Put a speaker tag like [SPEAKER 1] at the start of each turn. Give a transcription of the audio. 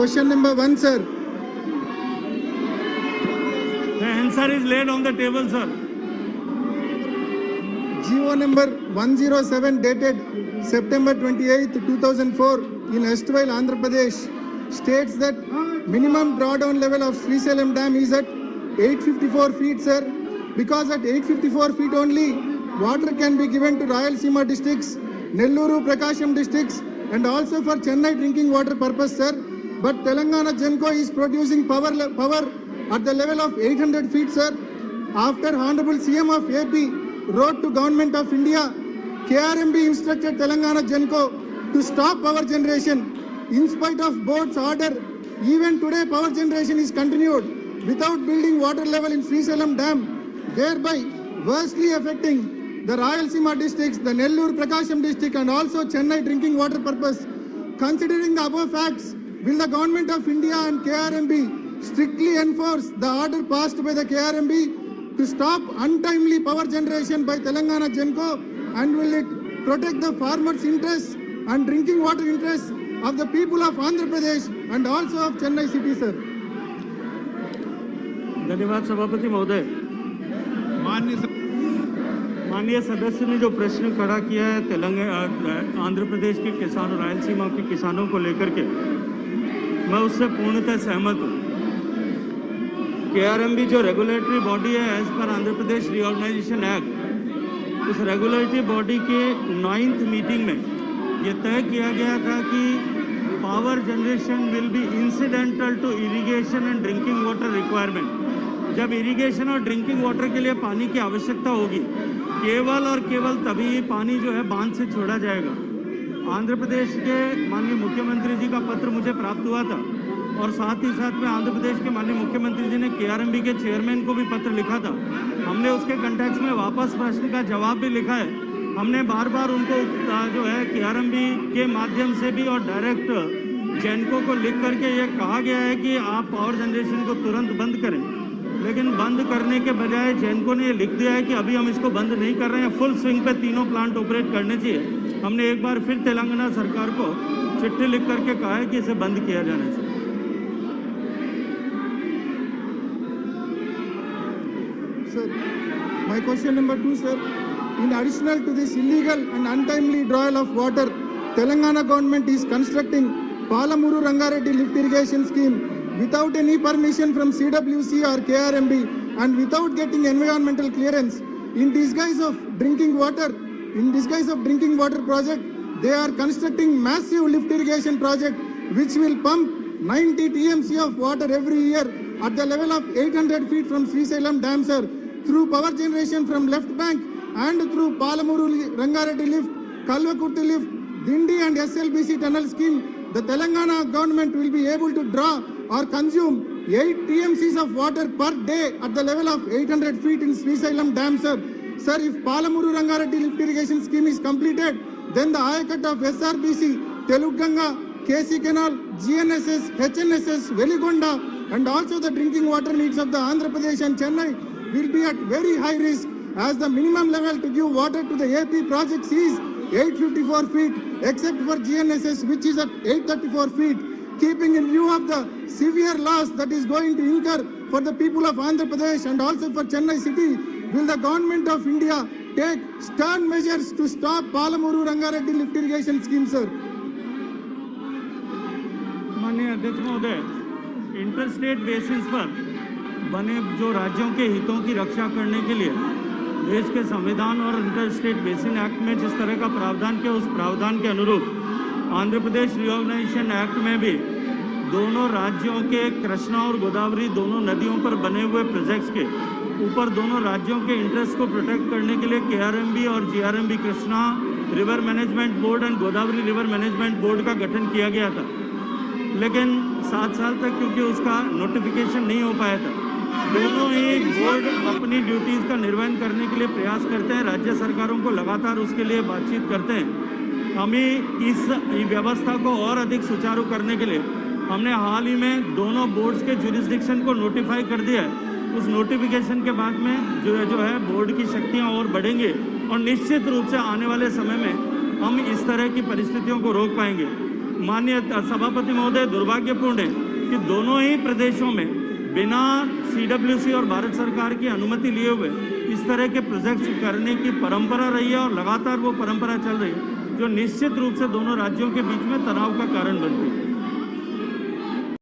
[SPEAKER 1] question number 1, sir.
[SPEAKER 2] The answer is laid on the table, sir.
[SPEAKER 1] GO number 107 dated September 28, 2004 in erstwhile Andhra Pradesh states that minimum drawdown level of Srisailam Dam is at 854 feet, sir. Because at 854 feet only, water can be given to Rayalaseema districts, Nellore, Prakasam districts, and also for Chennai drinking water purpose, sir. But Telangana Genco is producing power at the level of 800 feet, sir. After Honorable CM of AP wrote to Government of India, KRMB instructed Telangana Genco to stop power generation. In spite of board's order, even today power generation is continued without building water level in Srisailam Dam, thereby worstly affecting the Rayalaseema districts, the Nellore, Prakasam district, and also Chennai drinking water purpose. Considering the above facts, will the Government of India and KRMB strictly enforce the order passed by the KRMB to stop untimely power generation by Telangana Genco, and will it protect the farmers' interests and drinking water interests of the people of Andhra Pradesh and also of Chennai city, sir?
[SPEAKER 2] धन्यवाद सभापति महोदय। माननीय सदस्य ने जो प्रश्न खड़ा किया है तेलंगाना आंध्र प्रदेश के किसानों, रायलसीमा के किसानों को लेकर के, मैं उससे पूर्णतः सहमत हूँ। केआरएमबी जो रेगुलेटरी बॉडी है as per Andhra Pradesh reorganisation act, उस रेगुलेटरी बॉडी के 9th मीटिंग में ये तय किया गया था कि power generation will be incidental to irrigation and drinking water requirement. जब इरिगेशन और ड्रिंकिंग वाटर के लिए पानी की आवश्यकता होगी, केवल और केवल तभी पानी जो है बांध से छोड़ा जाएगा। आंध्र प्रदेश के माननीय मुख्यमंत्री जी का पत्र मुझे प्राप्त हुआ था, और साथ ही साथ में आंध्र प्रदेश के माननीय मुख्यमंत्री जी ने केआरएमबी के चेयरमैन को भी पत्र लिखा था। हमने उसके कंटेक्स्ट में वापस प्रश्न का जवाब भी लिखा है। हमने बार बार उनको जो है केआरएमबी के माध्यम से भी और डायरेक्ट जेनको को लिख करके ये कहा गया है कि आप पावर जनरेशन को तुरंत बंद करें, लेकिन बंद करने के बजाय जेनको ने ये लिख दिया है कि अभी हम इसको बंद नहीं कर रहे हैं, फुल स्विंग पे तीनों प्लांट ऑपरेट करने चाहिए। हमने एक बार फिर तेलंगाना सरकार को चिट्ठी लिख करके कहा है कि इसे बंद किया जाना चाहिए।
[SPEAKER 1] Sir, my question number 2, sir. In addition to this illegal and untimely drawal of water, Telangana government is constructing Palamuru Rangareddy lift irrigation scheme without any permission from CWC or KRMB and without getting environmental clearance. In disguise of drinking water project, they are constructing massive lift irrigation project which will pump 90 TMC of water every year at the level of 800 feet from Srisailam Dam, sir, through power generation from left bank and through Palamuru Rangareddy lift, Kalvakurti lift, Dindi and SLBC tunnel scheme. The Telangana government will be able to draw or consume 8 TMCs of water per day at the level of 800 feet in Srisailam Dam, sir. Sir, if Palamuru Rangareddy lift irrigation scheme is completed, then the Ayakat of SRBC, Teluganga, KC Canal, GNSS, HNSS, Veligonda, and also the drinking water needs of the Andhra Pradesh and Chennai will be at very high risk, as the minimum level to give water to the AP projects is 854 feet, except for GNSS, which is at 834 feet. Keeping in view of the severe loss that is going to incur for the people of Andhra Pradesh and also for Chennai city, will the government of India take stern measures to stop Palamuru Rangareddy lift irrigation scheme, sir?
[SPEAKER 2] माननीय अध्यक्ष महोदय, interstate basis पर बने जो राज्यों के हितों की रक्षा करने के लिए देश के संविधान और इंटरस्टेट बेसिन एक्ट में जिस तरह का प्रावधान किया, उस प्रावधान के अनुरूप आंध्र प्रदेश रिऑर्गेनाइजेशन एक्ट में भी दोनों राज्यों के कृष्णा और गोदावरी दोनों नदियों पर बने हुए प्रोजेक्ट्स के ऊपर दोनों राज्यों के इंटरेस्ट को प्रोटेक्ट करने के लिए केआरएमबी और GRMB Krishna river management board and Godavari river management board का गठन किया गया था। लेकिन 7 साल तक क्योंकि उसका नोटिफिकेशन नहीं हो पाया था, दोनों ही बोर्ड अपनी ड्यूटीज़ का निर्वहन करने के लिए प्रयास करते हैं, राज्य सरकारों को लगातार उसके लिए बातचीत करते हैं। हमें इस व्यवस्था को और अधिक सुचारू करने के लिए हमने हाल ही में दोनों बोर्ड्स के जुरिस्डिक्शन को नोटिफाई कर दिया है। उस नोटिफिकेशन के बाद में जो है बोर्ड की शक्तियाँ और बढ़ेंगे और निश्चित रूप से आने वाले समय में हम इस तरह की परिस्थितियों को रोक पाएंगे। माननीय सभापति महोदय, दुर्भाग्यपूर्ण है कि दोनों ही प्रदेशों में बिना CWC और भारत सरकार की अनुमति लिए हुए इस तरह के प्रोजेक्ट्स करने की परंपरा रही है और लगातार वो परंपरा चल रही है, जो निश्चित रूप से दोनों राज्यों के बीच में तनाव का कारण बन रही है।